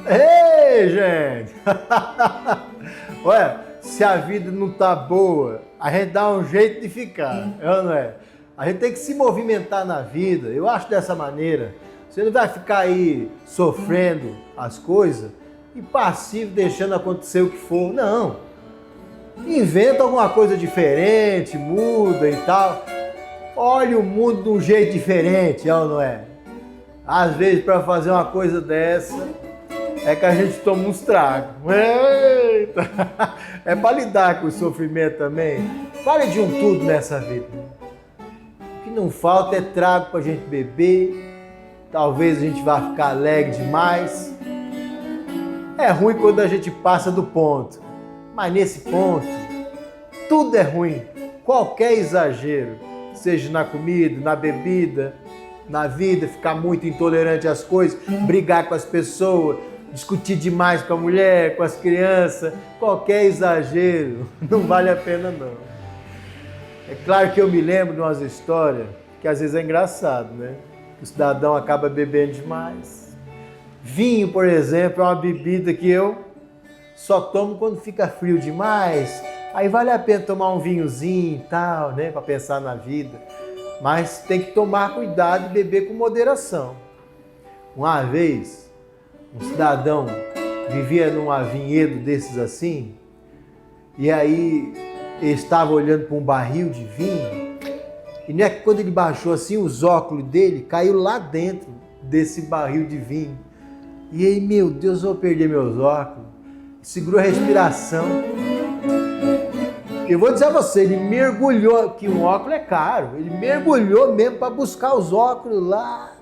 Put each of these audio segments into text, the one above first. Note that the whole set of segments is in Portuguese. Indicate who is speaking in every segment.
Speaker 1: Ei, gente! Olha, se a vida não tá boa, a gente dá um jeito de ficar, não é? A gente tem que se movimentar na vida, eu acho dessa maneira. Você não vai ficar aí sofrendo as coisas e passivo, deixando acontecer o que for, não. Inventa alguma coisa diferente, muda e tal. Olha o mundo de um jeito diferente, não é? Às vezes, para fazer uma coisa dessa, é que a gente toma uns tragos. Eita! É para lidar com o sofrimento também. Fale de um tudo nessa vida. O que não falta é trago para a gente beber. Talvez a gente vá ficar alegre demais. É ruim quando a gente passa do ponto. Mas nesse ponto, tudo é ruim. Qualquer exagero, seja na comida, na bebida, na vida, ficar muito intolerante às coisas, brigar com as pessoas, discutir demais com a mulher, com as crianças, qualquer exagero não vale a pena não. É claro que eu me lembro de umas histórias que às vezes é engraçado, né? O cidadão acaba bebendo demais. Vinho, por exemplo, é uma bebida que eu só tomo quando fica frio demais. Aí vale a pena tomar um vinhozinho e tal, né? Para pensar na vida. Mas tem que tomar cuidado e beber com moderação. Uma vez, um cidadão vivia num vinhedo desses assim, e aí ele estava olhando para um barril de vinho, e não é que quando ele baixou assim, os óculos dele caiu lá dentro desse barril de vinho. E aí, meu Deus, eu vou perder meus óculos. Segurou a respiração. Eu vou dizer a você, ele mergulhou, que um óculos é caro, ele mergulhou mesmo para buscar os óculos lá,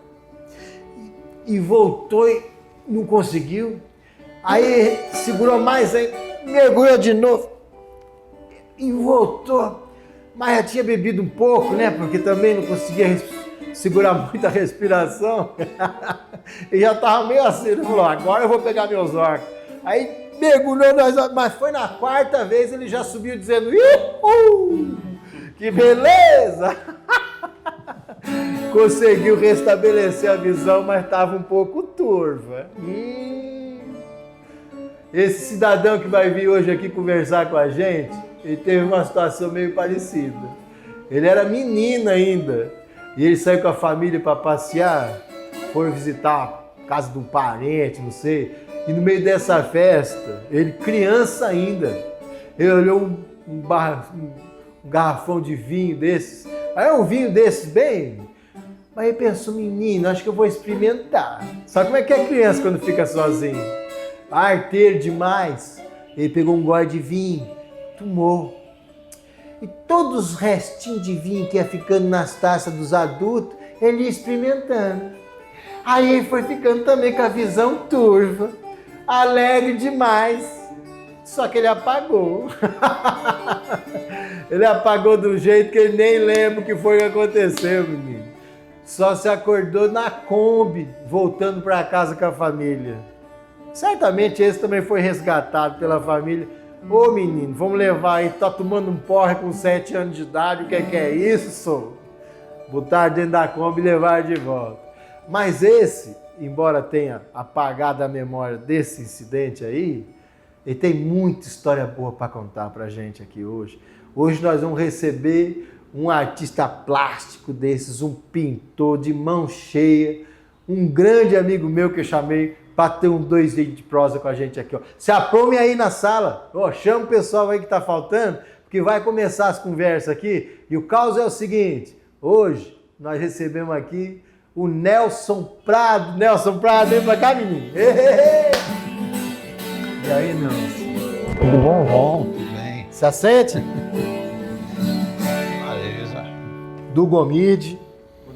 Speaker 1: e voltou e não conseguiu. Aí segurou mais, aí mergulhou de novo e voltou. Mas já tinha bebido um pouco, né? Porque também não conseguia segurar muita respiração. E já estava meio assim, ele falou, agora eu vou pegar meus óculos. Aí mergulhou, mas foi na quarta vez, ele já subiu dizendo, que beleza! Conseguiu restabelecer a visão, mas estava um pouco turva. Esse cidadão que vai vir hoje aqui conversar com a gente, ele teve uma situação meio parecida. Ele era menino ainda, e ele saiu com a família para passear, foi visitar a casa de um parente, não sei, e no meio dessa festa, ele criança ainda, ele olhou um garrafão de vinho desses, aí é um vinho desses bem, mas ele pensou, menino, acho que eu vou experimentar. Sabe como é que é criança quando fica sozinho? Arteiro demais. Ele pegou um gole de vinho, tomou. E todos os restinhos de vinho que ia ficando nas taças dos adultos, ele ia experimentando. Aí ele foi ficando também com a visão turva, alegre demais. Só que ele apagou. Ele apagou do jeito que ele nem lembra o que foi que aconteceu, menino. Só se acordou na Kombi, voltando para casa com a família. Certamente esse também foi resgatado pela família. Ô menino, vamos levar aí, tá tomando um porre com 7 anos de idade, o que é isso, sou? Botaram dentro da Kombi e levaram de volta. Mas esse, embora tenha apagado a memória desse incidente aí, ele tem muita história boa para contar pra gente aqui hoje. Hoje nós vamos receber um artista plástico desses, um pintor de mão cheia, um grande amigo meu que eu chamei para ter um 2 vídeos de prosa com a gente aqui. Ó. Se aprome aí na sala, ó, chama o pessoal aí que tá faltando, porque vai começar as conversas aqui. E o caos é o seguinte, hoje nós recebemos aqui o Nelson Prado. Nelson Prado, vem pra cá, menino. aí, não.
Speaker 2: Tudo bom? Bom, tudo bem.
Speaker 1: Se assente.
Speaker 2: Beleza.
Speaker 1: Do Gomide,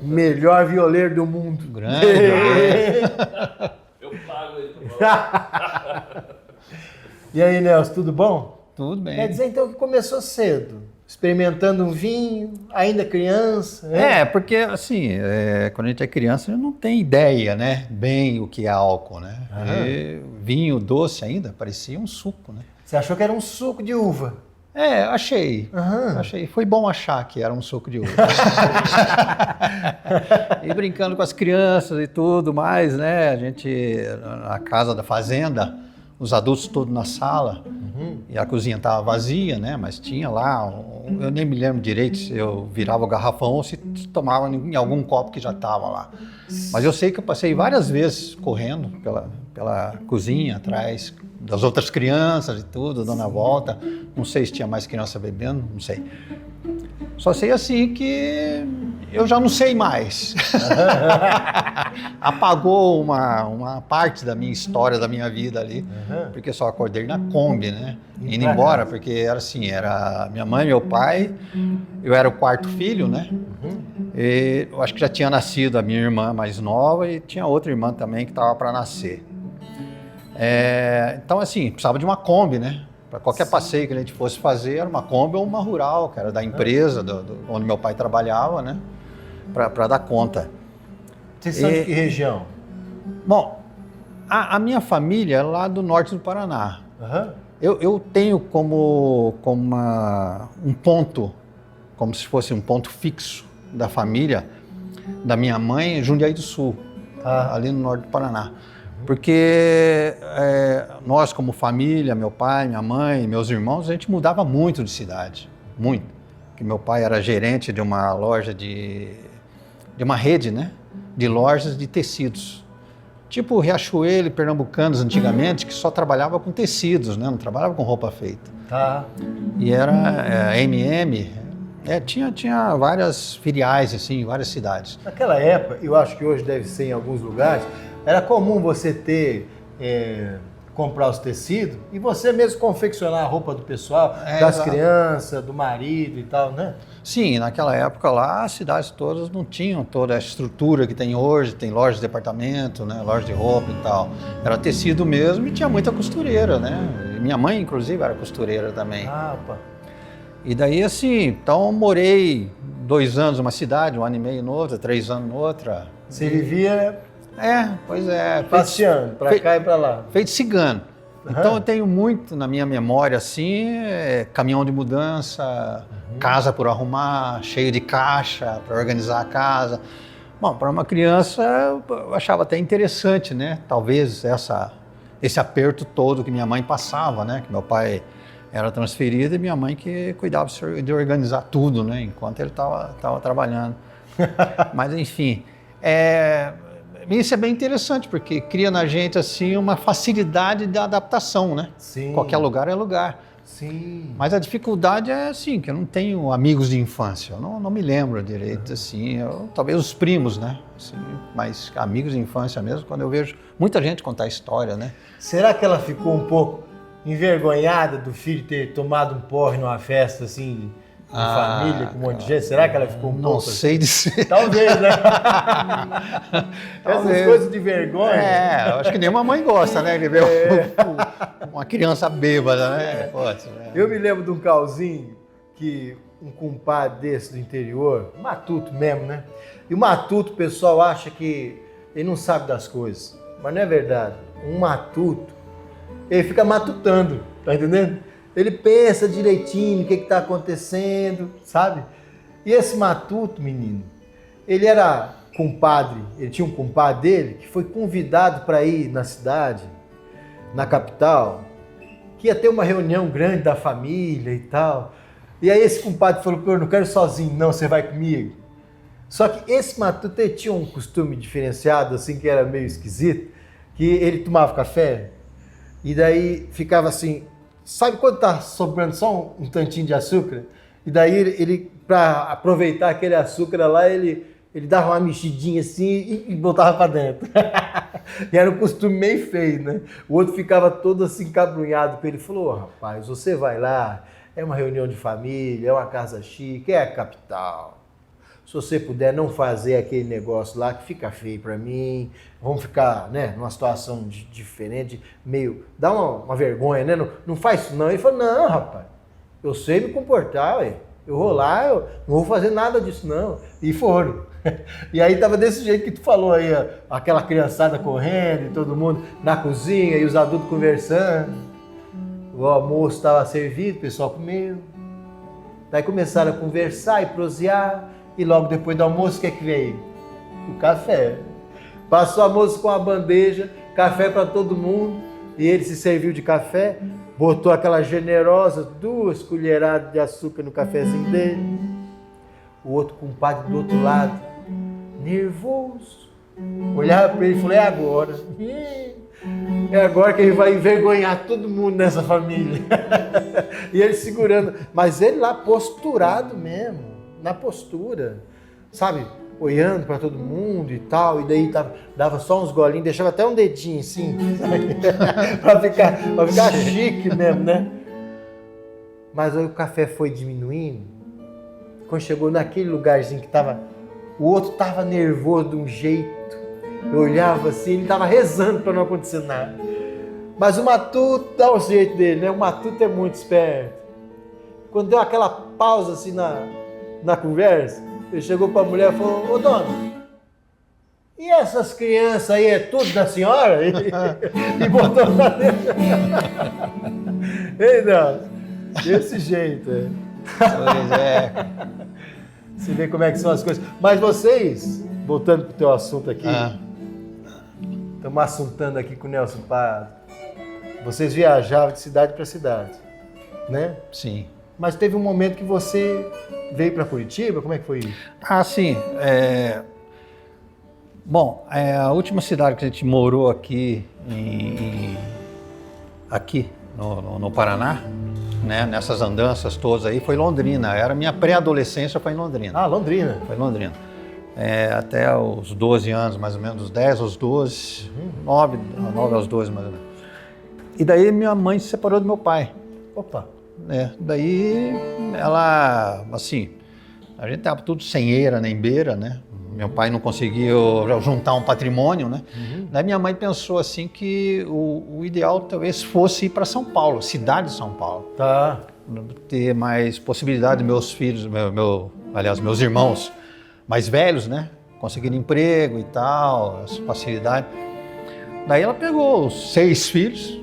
Speaker 1: melhor violeiro do mundo.
Speaker 2: Grande.
Speaker 3: Eu pago ele.
Speaker 1: E aí, Nelson, tudo bom?
Speaker 2: Tudo bem.
Speaker 1: Quer dizer, então, que começou cedo, experimentando um vinho, ainda criança. Né?
Speaker 2: Porque assim, quando a gente é criança, a gente não tem ideia, né? Bem o que é álcool, né? E vinho doce ainda, parecia um suco, né?
Speaker 1: Você achou que era um suco de uva?
Speaker 2: Achei. Achei. Foi bom achar que era um suco de uva. E brincando com as crianças e tudo mais, né? A gente, na casa da fazenda, os adultos todos na sala, e a cozinha estava vazia, né? Mas tinha lá, eu nem me lembro direito se eu virava o garrafão ou se tomava em algum copo que já estava lá. Mas eu sei que eu passei várias vezes correndo pela cozinha, atrás das outras crianças e tudo, dando a volta. Não sei se tinha mais criança bebendo, não sei. Só sei assim que eu já não sei mais. Apagou uma parte da minha história, da minha vida ali, porque só acordei na Kombi, né? Indo embora, porque era assim, era minha mãe, meu pai, eu era o quarto filho, né? E eu acho que já tinha nascido a minha irmã mais nova e tinha outra irmã também que estava para nascer. Então assim, precisava de uma Kombi, né? Para qualquer passeio que a gente fosse fazer, era uma Kombi ou uma rural, que era da empresa onde meu pai trabalhava, né? Para dar conta.
Speaker 1: Vocês são de que região?
Speaker 2: Bom, a minha família é lá do norte do Paraná. Eu tenho como um ponto, como se fosse um ponto fixo da família, da minha mãe, Jundiaí do Sul, ali no norte do Paraná. Porque nós, como família, meu pai, minha mãe, meus irmãos, a gente mudava muito de cidade, muito. Porque meu pai era gerente de uma loja de uma rede, né, de lojas de tecidos. Tipo Riachuelo e Pernambucanos antigamente, que só trabalhava com tecidos, né, não trabalhava com roupa feita. E era MM, tinha várias filiais, assim, em várias cidades.
Speaker 1: Naquela época, eu acho que hoje deve ser em alguns lugares, era comum você comprar os tecidos e você mesmo confeccionar a roupa do pessoal, das crianças, do marido e tal, né?
Speaker 2: Sim, naquela época lá, as cidades todas não tinham toda a estrutura que tem hoje, tem lojas de departamento, né, loja de roupa e tal. Era tecido mesmo e tinha muita costureira, né? E minha mãe, inclusive, era costureira também.
Speaker 1: Opa.
Speaker 2: E daí, assim, então morei 2 anos numa cidade, 1 ano e meio noutra, 3 anos noutra.
Speaker 1: Você vivia...
Speaker 2: Pois é.
Speaker 1: Passeando, pra cá e pra lá.
Speaker 2: Feito cigano. Então eu tenho muito na minha memória, assim, caminhão de mudança, casa por arrumar, cheio de caixa para organizar a casa. Bom, para uma criança eu achava até interessante, né? Talvez esse aperto todo que minha mãe passava, né? Que meu pai era transferido e minha mãe que cuidava de organizar tudo, né? Enquanto ele estava trabalhando. Mas enfim, isso é bem interessante, porque cria na gente assim uma facilidade de adaptação, né?
Speaker 1: Sim.
Speaker 2: Qualquer lugar é lugar.
Speaker 1: Sim.
Speaker 2: Mas a dificuldade é assim, que eu não tenho amigos de infância, eu não me lembro direito, assim, talvez os primos, né? Assim, mas amigos de infância mesmo, quando eu vejo muita gente contar história, né?
Speaker 1: Será que ela ficou um pouco envergonhada do filho ter tomado um porre numa festa assim... de família, com um monte de gente? Será que ela ficou um pouco...
Speaker 2: Não sei dizer.
Speaker 1: Talvez, né? Essas coisas de vergonha.
Speaker 2: Eu acho que nenhuma mãe gosta, né? De ver uma criança bêbada, né? Pode, né?
Speaker 1: Eu me lembro de um calzinho que um compadre desse do interior, matuto mesmo, né? E o matuto, o pessoal acha que ele não sabe das coisas. Mas não é verdade. Um matuto, ele fica matutando, tá entendendo? Ele pensa direitinho o que está acontecendo, sabe? E esse matuto, menino, ele era compadre, ele tinha um compadre dele que foi convidado para ir na cidade, na capital, que ia ter uma reunião grande da família e tal. E aí esse compadre falou, pô, eu não quero ir sozinho, não, você vai comigo. Só que esse matuto ele tinha um costume diferenciado, assim, que era meio esquisito, que ele tomava café e daí ficava assim... Sabe quando tá sobrando só um tantinho de açúcar? E daí ele para aproveitar aquele açúcar lá, ele dava uma mexidinha assim e botava para dentro. E era um costume meio feio, né? O outro ficava todo assim encabrunhado com ele. Falou, rapaz, você vai lá, é uma reunião de família, é uma casa chique, é a capital. Se você puder não fazer aquele negócio lá que fica feio pra mim, vamos ficar, né, numa situação diferente, meio... Dá uma vergonha, né? Não faz isso não. Ele falou, não, rapaz, eu sei me comportar, ué. Eu vou lá, eu não vou fazer nada disso não. E foram. E aí tava desse jeito que tu falou aí, ó, aquela criançada correndo e todo mundo na cozinha e os adultos conversando. O almoço estava servido, o pessoal comeu. Daí começaram a conversar e prosear. E logo depois do almoço, o que é que veio? O café. Passou a moça com a bandeja, café para todo mundo. E ele se serviu de café, botou aquela generosa 2 colheradas de açúcar no cafezinho dele. O outro compadre do outro lado, nervoso, olhava para ele e falou, é agora. É agora que ele vai envergonhar todo mundo nessa família. E ele segurando, mas ele lá posturado mesmo, na postura, sabe? Olhando para todo mundo e tal, e daí dava só uns golinhos, deixava até um dedinho assim, para ficar chique mesmo, né? Mas aí o café foi diminuindo, quando chegou naquele lugarzinho que o outro estava nervoso de um jeito, eu olhava assim, ele estava rezando para não acontecer nada. Mas o matuto dá o jeito dele, né? O matuto é muito esperto. Quando deu aquela pausa assim na conversa, ele chegou para a mulher e falou, ô dona, e essas crianças aí é tudo da senhora? E botou na dentro. Ei, não, desse jeito.
Speaker 2: Pois é.
Speaker 1: Você vê como é que são as coisas. Mas vocês, voltando para o teu assunto aqui, estamos assuntando aqui com o Nelson Prado. Vocês viajavam de cidade para cidade, né?
Speaker 2: Sim.
Speaker 1: Mas teve um momento que você veio para Curitiba? Como é que foi isso?
Speaker 2: Ah, sim. Bom, a última cidade que a gente morou aqui, aqui no Paraná, né, nessas andanças todas aí, foi Londrina. Era minha pré-adolescência, foi em Londrina.
Speaker 1: Ah, Londrina.
Speaker 2: Foi em Londrina. Até os 12 anos, mais ou menos, dos 10 aos 12, 9 aos 12, mais ou menos. E daí minha mãe se separou do meu pai.
Speaker 1: Opa!
Speaker 2: Daí ela, assim, a gente tava tudo sem eira nem beira, né? Meu pai não conseguiu juntar um patrimônio, né? Daí minha mãe pensou assim que o ideal talvez fosse ir para São Paulo, cidade de São Paulo.
Speaker 1: Tá.
Speaker 2: Ter mais possibilidade, meus filhos, aliás, meus irmãos mais velhos, né? Conseguirem emprego e tal, essa facilidade. Daí ela pegou os 6 filhos,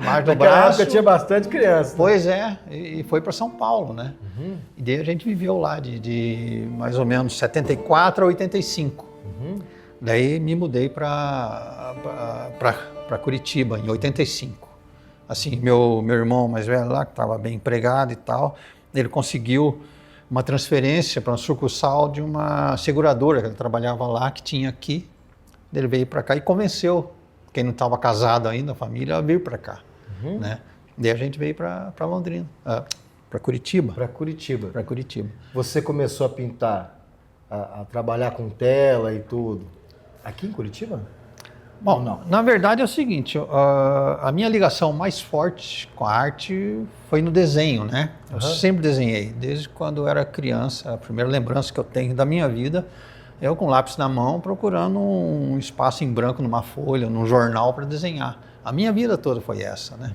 Speaker 2: mais do braço.
Speaker 1: Tinha bastante criança.
Speaker 2: Pois é, e foi para São Paulo, né? E daí a gente viveu lá de mais ou menos 74 a 85. Daí me mudei para Curitiba, em 85. Assim, meu irmão mais velho lá, que estava bem empregado e tal, ele conseguiu uma transferência para uma sucursal de uma seguradora que ele trabalhava lá, que tinha aqui. Ele veio para cá e convenceu quem não estava casado ainda, a família, a vir para cá, né? Daí a gente veio para Londrina, para Curitiba.
Speaker 1: Para Curitiba.
Speaker 2: Para Curitiba.
Speaker 1: Você começou a pintar, a trabalhar com tela e tudo, aqui em Curitiba?
Speaker 2: Bom, não. Na verdade é o seguinte, a minha ligação mais forte com a arte foi no desenho, né? Eu sempre desenhei, desde quando eu era criança. A primeira lembrança que eu tenho da minha vida, eu com lápis na mão procurando um espaço em branco numa folha, num jornal para desenhar. A minha vida toda foi essa, né?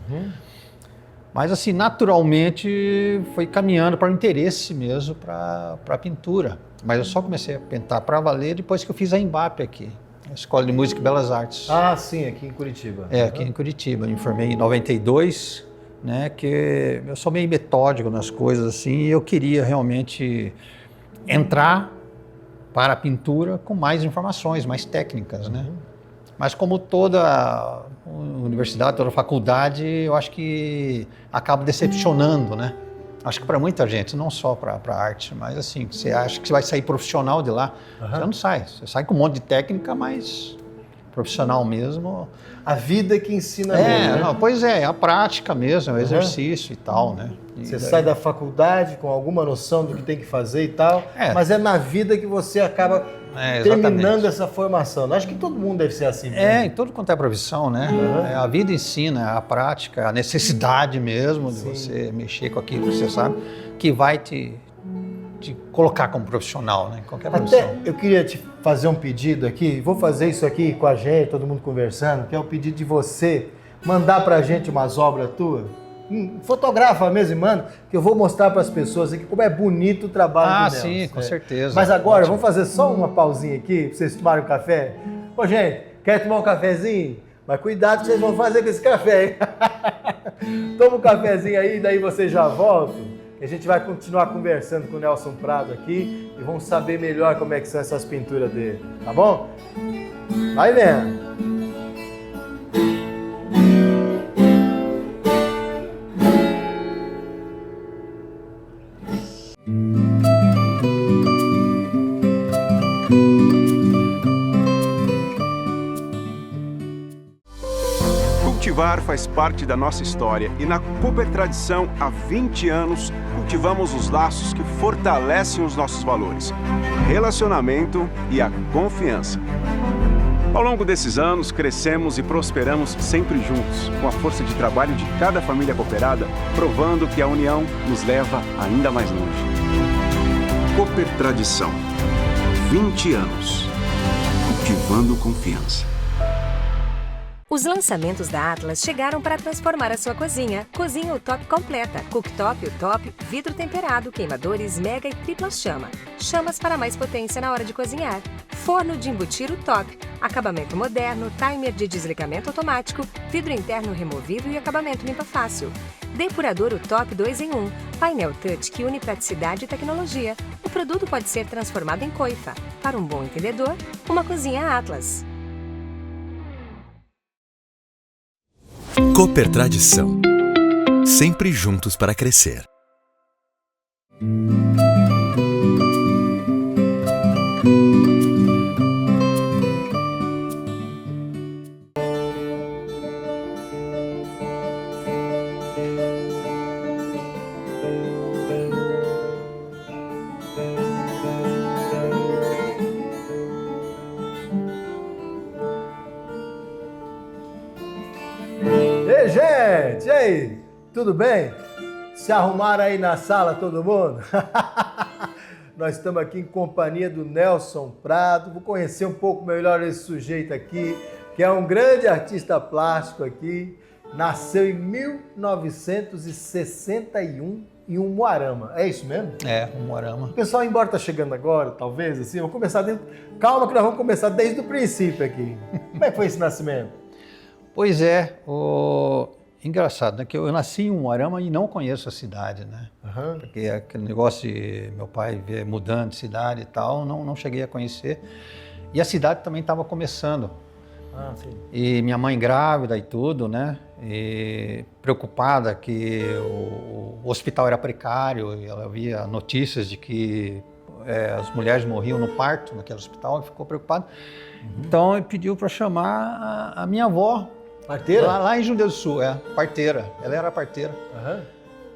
Speaker 2: Mas assim, naturalmente foi caminhando para o interesse mesmo para a pintura. Mas eu só comecei a pintar para valer depois que eu fiz a Embap aqui, a Escola de Música e Belas Artes.
Speaker 1: Ah, sim, aqui em Curitiba.
Speaker 2: Aqui em Curitiba. Eu me formei em 92, né? Que eu sou meio metódico nas coisas assim, e eu queria realmente entrar para a pintura com mais informações, mais técnicas, né? Mas como toda universidade, toda faculdade, eu acho que acaba decepcionando, né? Acho que para muita gente, não só para arte, mas assim, você acha que você vai sair profissional de lá, você não sai. Você sai com um monte de técnica, mas profissional mesmo.
Speaker 1: A vida que ensina mesmo, né?
Speaker 2: Não, pois é a prática mesmo, é o exercício e tal, né?
Speaker 1: Você sai da faculdade com alguma noção do que tem que fazer e tal, mas é na vida que você acaba terminando essa formação. Acho que todo mundo deve ser assim.
Speaker 2: Em todo quanto é profissão, né? A vida ensina, a prática, a necessidade mesmo de você mexer com aquilo que você sabe, que vai te colocar como profissional, né? Em qualquer profissão.
Speaker 1: Até eu queria te fazer um pedido aqui, vou fazer isso aqui com a gente, todo mundo conversando, que é o pedido de você mandar pra gente umas obras tuas. Fotografa mesmo e manda, que eu vou mostrar para as pessoas aqui como é bonito o trabalho do Nelson.
Speaker 2: Sim, com certeza.
Speaker 1: Mas agora, vamos fazer só uma pausinha aqui, para vocês tomarem um café? Ô, gente, quer tomar um cafezinho? Mas cuidado que vocês vão fazer com esse café, hein? Toma um cafezinho aí, daí vocês já voltam. A gente vai continuar conversando com o Nelson Prado aqui e vamos saber melhor como é que são essas pinturas dele, tá bom? Vai vendo!
Speaker 3: Cultivar faz parte da nossa história e na Cooper Tradição, há 20 anos, cultivamos os laços que fortalecem os nossos valores, relacionamento e a confiança. Ao longo desses anos, crescemos e prosperamos sempre juntos, com a força de trabalho de cada família cooperada, provando que a união nos leva ainda mais longe. Cooper Tradição, 20 anos, cultivando confiança.
Speaker 4: Os lançamentos da Atlas chegaram para transformar a sua cozinha. Cozinha UTOP completa, cooktop UTOP, vidro temperado, queimadores mega e tripla chama. Chamas para mais potência na hora de cozinhar. Forno de embutir UTOP, acabamento moderno, timer de desligamento automático, vidro interno removível e acabamento limpa fácil. Depurador UTOP 2 em 1, painel touch que une praticidade e tecnologia. O produto pode ser transformado em coifa. Para um bom entendedor, uma cozinha Atlas.
Speaker 5: Cooper Tradição. Sempre juntos para crescer.
Speaker 1: Gente, e aí? Tudo bem? Se arrumaram aí na sala todo mundo? Nós estamos aqui em companhia do Nelson Prado. Vou conhecer um pouco melhor esse sujeito aqui, que é um grande artista plástico aqui. Nasceu em 1961 em Umuarama. É isso mesmo?
Speaker 2: É, Umuarama.
Speaker 1: O pessoal, embora tá chegando agora, talvez, assim, vamos começar dentro... Calma que nós vamos começar desde o princípio aqui. Como é que foi esse nascimento?
Speaker 2: Pois é, engraçado, né? Que eu nasci em Umuarama e não conheço a cidade, né? Porque aquele negócio de meu pai ver mudando de cidade e tal, não cheguei a conhecer. E a cidade também estava começando.
Speaker 1: Sim.
Speaker 2: E minha mãe grávida e tudo, né? E preocupada que o hospital era precário, e ela via notícias de que as mulheres morriam no parto naquele hospital e ficou preocupada. Então ele pediu para chamar a minha avó.
Speaker 1: Parteira?
Speaker 2: Lá em Judeu do Sul, parteira. Ela era parteira.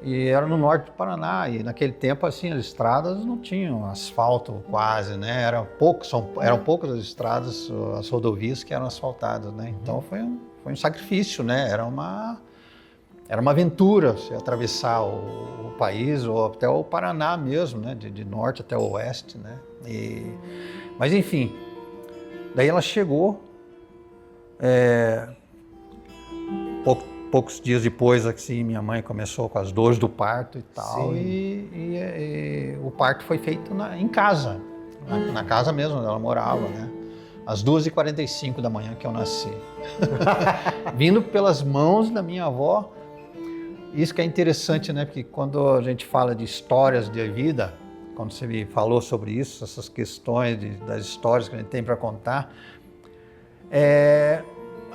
Speaker 2: E era no norte do Paraná. E naquele tempo, assim, as estradas não tinham asfalto quase, né? Eram poucas as estradas, as rodovias que eram asfaltadas, né? Então foi um sacrifício, né? Era uma aventura você atravessar o país ou até o Paraná mesmo, né? De norte até o oeste, né? Mas enfim, daí ela chegou, poucos dias depois, assim, minha mãe começou com as dores do parto e tal, e o parto foi feito em casa, na casa mesmo onde ela morava, né? Às 2h45 da manhã que eu nasci. Vindo pelas mãos da minha avó. Isso que é interessante, né? Porque quando a gente fala de histórias de vida, quando você me falou sobre isso, essas questões das histórias que a gente tem para contar,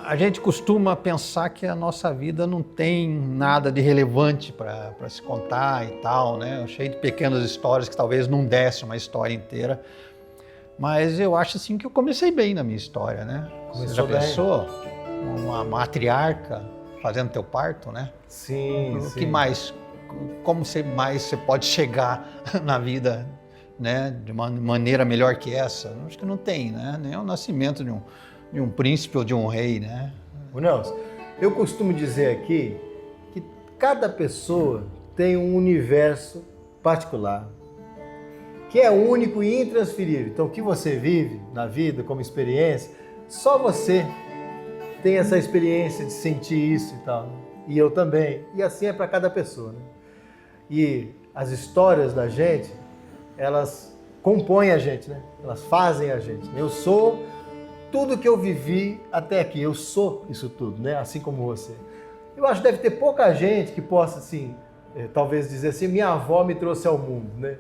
Speaker 2: a gente costuma pensar que a nossa vida não tem nada de relevante para se contar e tal, né? Cheio de pequenas histórias que talvez não desse uma história inteira. Mas eu acho assim que eu comecei bem na minha história, né? Você já pensou? Uma matriarca fazendo teu parto, né?
Speaker 1: Sim,
Speaker 2: O que mais? Como mais você pode chegar na vida, né? De uma maneira melhor que essa? Acho que não tem, né? Nem o nascimento de um príncipe ou de um rei, né?
Speaker 1: Nelson, eu costumo dizer aqui que cada pessoa tem um universo particular, que é único e intransferível. Então, o que você vive na vida como experiência, só você tem essa experiência de sentir isso e tal. E eu também. E assim é para cada pessoa, né? E as histórias da gente, elas compõem a gente, né? Elas fazem a gente. Eu sou tudo que eu vivi até aqui. Eu sou isso tudo, né? Assim como você. Eu acho que deve ter pouca gente que possa, assim, talvez dizer assim, minha avó me trouxe ao mundo, né?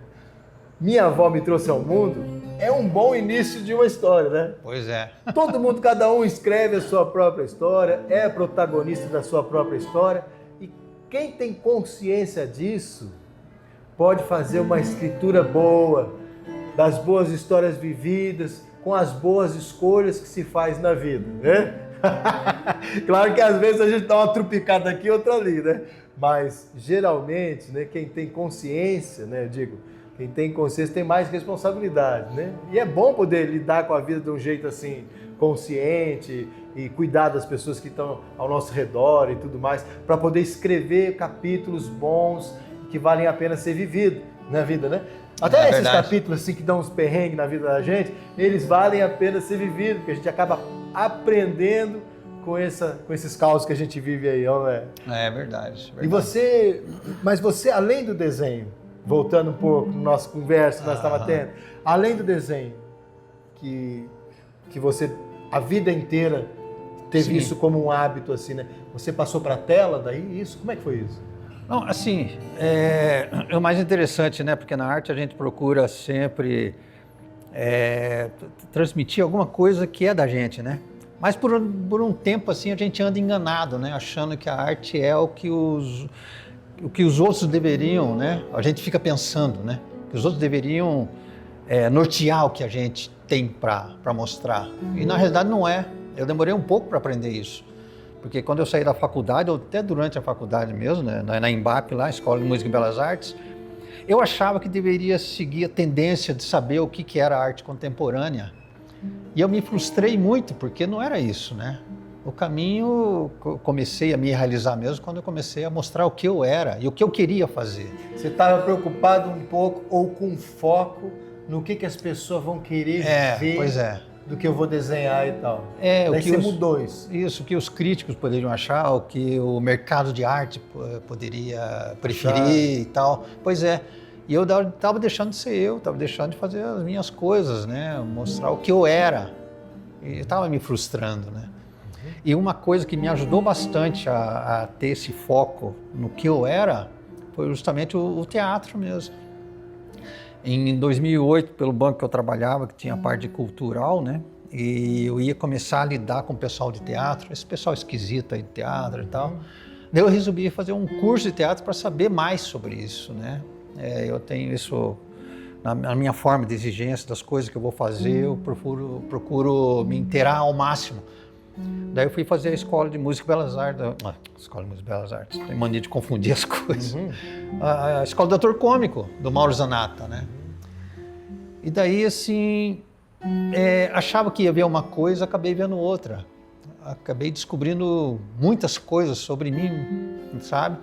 Speaker 1: Minha avó me trouxe ao mundo é um bom início de uma história, né?
Speaker 2: Pois é.
Speaker 1: Todo mundo, cada um escreve a sua própria história, é protagonista da sua própria história. E quem tem consciência disso pode fazer uma escritura boa, das boas histórias vividas, com as boas escolhas que se faz na vida, né? Claro que às vezes a gente dá uma trupicada aqui, outra ali, né? Mas geralmente, né, quem tem consciência, né, eu digo, quem tem consciência tem mais responsabilidade, né? E é bom poder lidar com a vida de um jeito assim, consciente e cuidar das pessoas que estão ao nosso redor e tudo mais, para poder escrever capítulos bons que valem a pena ser vividos na vida, né? Até esses capítulos assim que dão uns perrengues na vida da gente, eles valem a pena ser vividos, porque a gente acaba aprendendo com esses causos que a gente vive aí, não é?
Speaker 2: É verdade.
Speaker 1: E mas você, além do desenho, voltando um pouco na nossa conversa que nós estávamos tendo, além do desenho, que você a vida inteira teve isso como um hábito, assim, né? Você passou para a tela daí, isso? Como é que foi isso?
Speaker 2: Não, assim, é o mais interessante, né? Porque na arte a gente procura sempre transmitir alguma coisa que é da gente, né? Mas por um tempo, assim, a gente anda enganado, né? Achando que a arte é o que os outros deveriam, né? A gente fica pensando, né? Que os outros deveriam nortear o que a gente tem para mostrar. E na realidade não é. Eu demorei um pouco para aprender isso. Porque quando eu saí da faculdade, ou até durante a faculdade mesmo, né, na Embap, lá, Escola de Música e Belas Artes, eu achava que deveria seguir a tendência de saber o que era arte contemporânea. E eu me frustrei muito, porque não era isso, né? O caminho, comecei a me realizar mesmo quando eu comecei a mostrar o que eu era e o que eu queria fazer.
Speaker 1: Você estava preocupado um pouco ou com foco no que as pessoas vão querer ver?
Speaker 2: Pois é.
Speaker 1: Do que eu vou desenhar e tal.
Speaker 2: Daí
Speaker 1: o que você mudou isso.
Speaker 2: Isso, o que os críticos poderiam achar, o que o mercado de arte poderia preferir e tal. Pois é. E eu estava deixando de ser eu, estava deixando de fazer as minhas coisas, né? Mostrar o que eu era. E estava me frustrando, né? E uma coisa que me ajudou bastante a ter esse foco no que eu era foi justamente o teatro mesmo. Em 2008, pelo banco que eu trabalhava, que tinha a parte cultural, né? E eu ia começar a lidar com o pessoal de teatro, esse pessoal esquisito aí de teatro e tal. Daí eu resolvi fazer um curso de teatro para saber mais sobre isso, né? Eu tenho isso na minha forma de exigência das coisas que eu vou fazer, eu procuro me inteirar ao máximo. Daí eu fui fazer a Escola de Música e Belas Artes, Escola de Música e Belas Artes, tem mania de confundir as coisas. A Escola do Ator Cômico, do Mauro Zanata, né? E daí, assim, achava que ia ver uma coisa, acabei vendo outra. Acabei descobrindo muitas coisas sobre mim, sabe?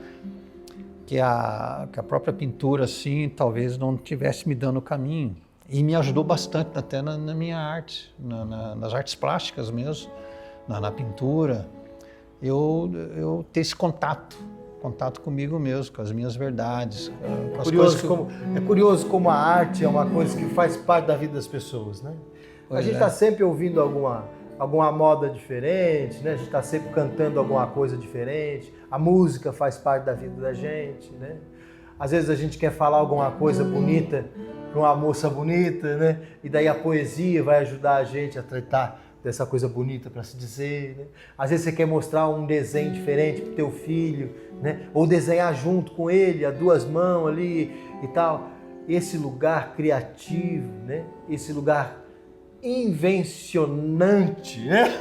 Speaker 2: Que a própria pintura, assim, talvez não estivesse me dando o caminho. E me ajudou bastante até na minha arte, nas artes plásticas mesmo. Na pintura, eu ter esse contato comigo mesmo, com as minhas verdades.
Speaker 1: É curioso como a arte é uma coisa que faz parte da vida das pessoas, né? A gente está sempre ouvindo alguma moda diferente, né? A gente está sempre cantando alguma coisa diferente, a música faz parte da vida da gente, né? Às vezes a gente quer falar alguma coisa bonita para uma moça bonita, né? E daí a poesia vai ajudar a gente a tratar dessa coisa bonita para se dizer, né? Às vezes você quer mostrar um desenho diferente para o teu filho, né? Ou desenhar junto com ele, a duas mãos ali e tal. Esse lugar criativo, né? Esse lugar invencionante, né?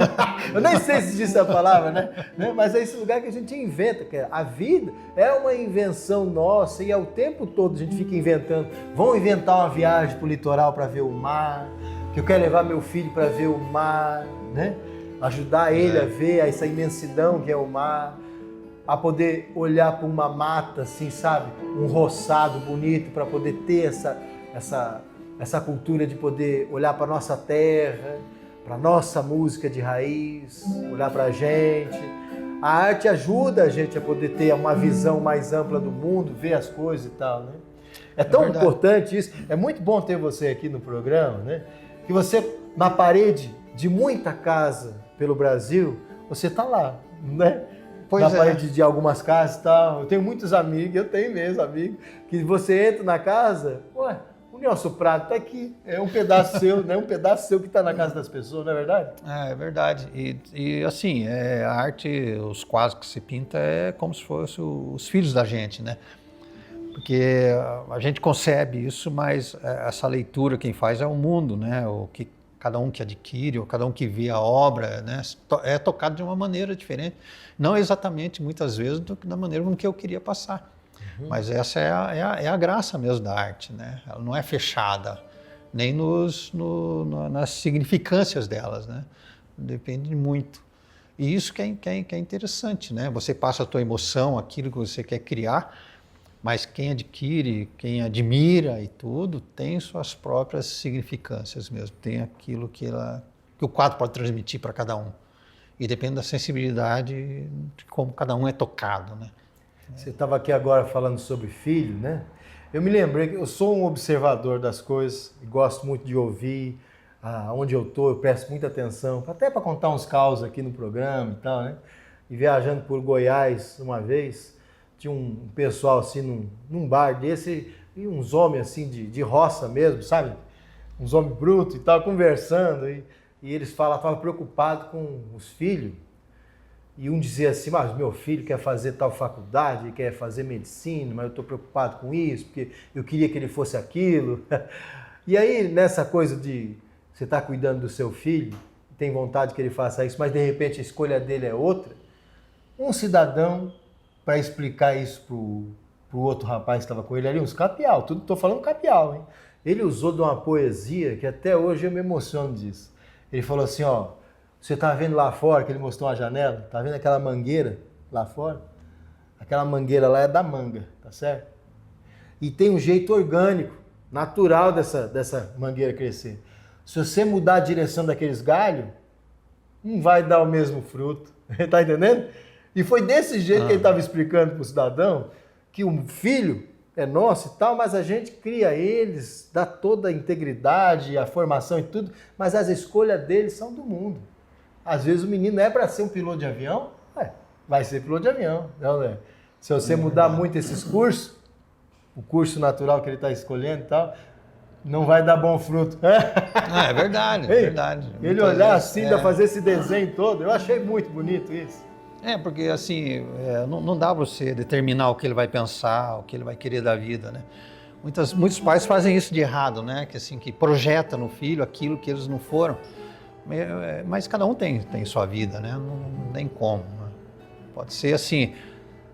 Speaker 1: Eu nem sei se existe essa palavra, né? Mas é esse lugar que a gente inventa, que a vida é uma invenção nossa e ao tempo todo a gente fica inventando. Vamos inventar uma viagem para o litoral para ver o mar, que eu quero levar meu filho para ver o mar, né? Ajudar ele a ver essa imensidão que é o mar, a poder olhar para uma mata, assim, sabe? Um roçado bonito para poder ter essa cultura de poder olhar para a nossa terra, para a nossa música de raiz, olhar para a gente. A arte ajuda a gente a poder ter uma visão mais ampla do mundo, ver as coisas e tal, né? É tão importante isso. É muito bom ter você aqui no programa, né? Que você, na parede de muita casa pelo Brasil, você está lá, né? Na parede de algumas casas e tal. Eu tenho muitos amigos, eu tenho mesmo amigos, que você entra na casa, ué, o Nelson Prado está aqui, é um pedaço seu, né? Um pedaço seu que está na casa das pessoas, não é verdade?
Speaker 2: É verdade. E assim, a arte, os quadros que se pinta é como se fossem os filhos da gente, né? Porque a gente concebe isso, mas essa leitura quem faz é o mundo, né? O que cada um que adquire, ou cada um que vê a obra, né? É tocado de uma maneira diferente. Não exatamente, muitas vezes, da maneira com que eu queria passar. Mas essa é a graça mesmo da arte, né? Ela não é fechada, nem nas significâncias delas, né? Depende muito. E isso que é interessante, né? Você passa a tua emoção, aquilo que você quer criar, mas quem adquire, quem admira e tudo, tem suas próprias significâncias mesmo. Tem aquilo que o quadro pode transmitir para cada um. E depende da sensibilidade de como cada um é tocado, né?
Speaker 1: Você estava aqui agora falando sobre filho, né? Eu me lembrei que eu sou um observador das coisas e gosto muito de ouvir. Onde eu estou, eu presto muita atenção, até para contar uns causos aqui no programa e tal, né? E viajando por Goiás uma vez, tinha um pessoal assim num bar desse, e uns homens assim de roça mesmo, sabe? Uns homens brutos e tal, conversando, e eles estavam preocupados com os filhos. E um dizia assim, mas meu filho quer fazer tal faculdade, quer fazer medicina, mas eu estou preocupado com isso, porque eu queria que ele fosse aquilo. E aí, nessa coisa de você estar cuidando do seu filho, tem vontade que ele faça isso, mas de repente a escolha dele é outra, um cidadão, para explicar isso pro outro rapaz que estava com ele ali, uns capial, tudo estou falando capial, hein? Ele usou de uma poesia que até hoje eu me emociono disso. Ele falou assim, ó, você tá vendo lá fora, que ele mostrou uma janela, tá vendo aquela mangueira lá fora? Aquela mangueira lá é da manga, tá certo? E tem um jeito orgânico, natural dessa mangueira crescer. Se você mudar a direção daqueles galhos, não vai dar o mesmo fruto, tá entendendo? E foi desse jeito que ele estava explicando para o cidadão que o filho é nosso e tal, mas a gente cria eles, dá toda a integridade, a formação e tudo, mas as escolhas deles são do mundo. Às vezes o menino é para ser um piloto de avião, vai ser piloto de avião. Não, né? Se você mudar muito esses cursos, o curso natural que ele está escolhendo e tal, não vai dar bom fruto.
Speaker 2: É verdade, é verdade.
Speaker 1: Ele olhar assim, ainda fazer esse desenho todo, eu achei muito bonito isso.
Speaker 2: Porque assim, não dá para você determinar o que ele vai pensar, o que ele vai querer da vida, né? Muitos pais fazem isso de errado, né? Que projeta no filho aquilo que eles não foram. Mas cada um tem sua vida, né? Não tem como. Né? Pode ser assim,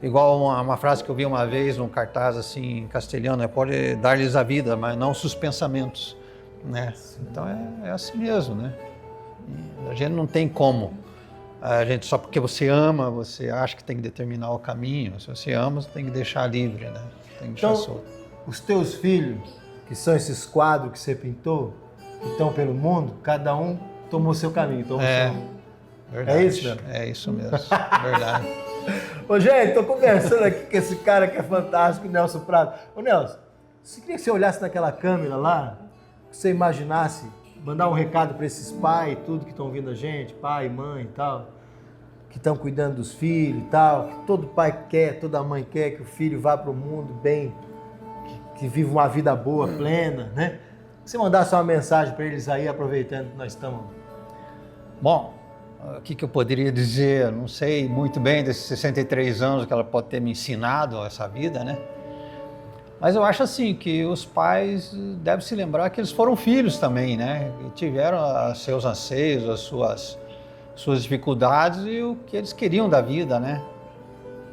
Speaker 2: igual uma frase que eu vi uma vez num cartaz assim em castelhano, né? Pode dar-lhes a vida, mas não seus pensamentos, né? Então é assim mesmo, né? A gente não tem como. A gente, só porque você ama, você acha que tem que determinar o caminho. Se você ama, você tem que deixar livre, né? Tem que deixar solto.
Speaker 1: Os teus filhos, que são esses quadros que você pintou, que estão pelo mundo, cada um tomou seu caminho.
Speaker 2: Verdade.
Speaker 1: É isso, né?
Speaker 2: É isso mesmo, verdade.
Speaker 1: Ô, gente, tô conversando aqui com esse cara que é fantástico, o Nelson Prado. Ô, Nelson, você queria que você olhasse naquela câmera lá, que você imaginasse, mandar um recado para esses pais, tudo que estão ouvindo a gente, pai, mãe e tal, que estão cuidando dos filhos e tal, que todo pai quer, toda mãe quer que o filho vá para o mundo bem, que viva uma vida boa, plena, né? Você mandasse uma mensagem para eles aí, aproveitando que nós estamos...
Speaker 2: Bom, o que eu poderia dizer? Não sei muito bem desses 63 anos que ela pode ter me ensinado essa vida, né? Mas eu acho assim que os pais devem se lembrar que eles foram filhos também, né? E tiveram seus anseios, as suas dificuldades e o que eles queriam da vida, né?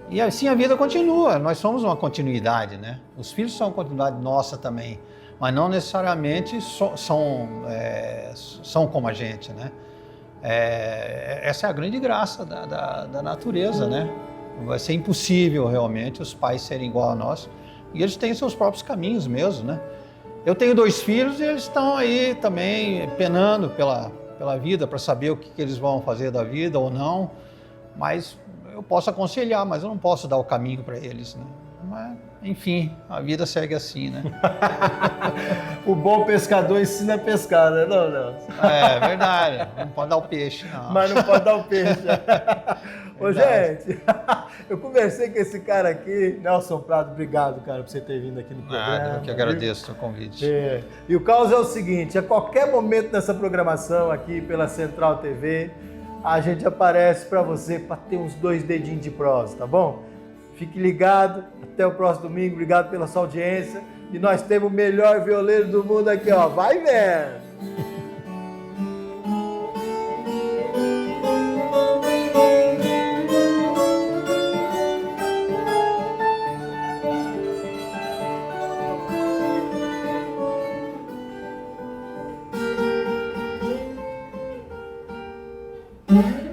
Speaker 2: E assim a vida continua, nós somos uma continuidade, né? Os filhos são uma continuidade nossa também, mas não necessariamente são como a gente, né? Essa é a grande graça da natureza, né? Vai ser impossível realmente os pais serem igual a nós. E eles têm seus próprios caminhos mesmo, né? Eu tenho 2 filhos e eles estão aí também penando pela vida, para saber o que eles vão fazer da vida ou não. Mas eu posso aconselhar, mas eu não posso dar o caminho para eles, né? Mas, enfim, a vida segue assim, né?
Speaker 1: O bom pescador ensina a pescar, né? Não, não.
Speaker 2: É verdade, não pode dar o peixe, não.
Speaker 1: Mas não pode dar o peixe. Ô, gente, eu conversei com esse cara aqui, Nelson Prado, obrigado, cara, por você ter vindo aqui no programa.
Speaker 2: Nada, eu que agradeço o convite.
Speaker 1: E o caos é o seguinte, a qualquer momento dessa programação aqui pela Central TV, a gente aparece para você para ter uns 2 dedinhos de prosa, tá bom? Fique ligado, até o próximo domingo, obrigado pela sua audiência. E nós temos o melhor violeiro do mundo aqui, ó, vai vendo!
Speaker 6: Música